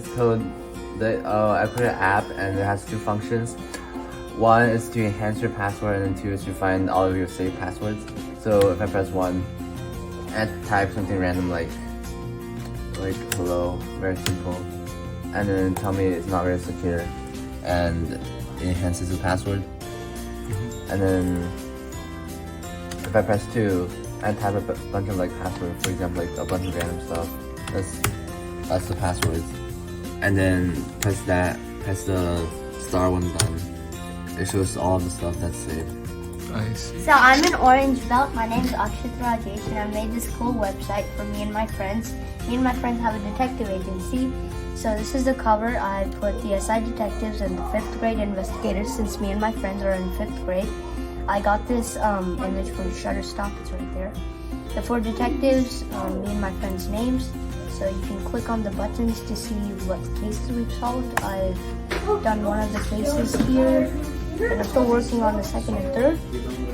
this code, I put an app and it has two functions. One is to enhance your password and then two is to find all of your saved passwords. So if I press 1 and type something random like hello, very simple, and then tell me it's not very secure, and it enhances the password. And then if I press 2 and type a bunch of like passwords, for example like a bunch of random stuff, that's the passwords. And then press the star when done. It shows all of the stuff that's saved. Nice. So I'm an orange belt. My name's Akshat Rajesh, and I made this cool website for me and my friends. Me and my friends have a detective agency. So this is the cover. I put the SI detectives and the 5th grade investigators, since me and my friends are in 5th grade. I got this image from Shutterstock. It's right there. The 4 detectives, me and my friends' names. So you can click on the buttons to see what cases we've solved. I've done one of the cases here, and I'm still working on the 2nd and 3rd.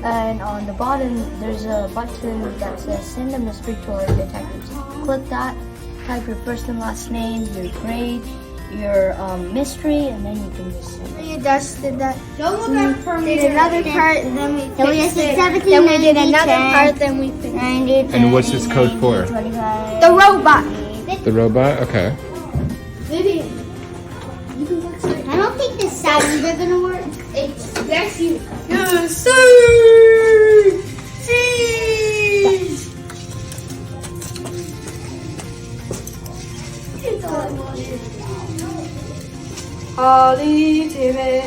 And on the bottom, there's a button that says send a mystery to our detectives. Click that, type your first and last name, your grade, your mystery, and then you can just send it. We just did that. Did another part, and then we fixed it. 17, Then we did 90, another 10, part, then we fixed it. And what's this code for? 25. The robot. The robot? Okay. Vivian, you can fix it. I don't think the sounds are gonna work. That's you. Yes, sir. Holly, Timmy,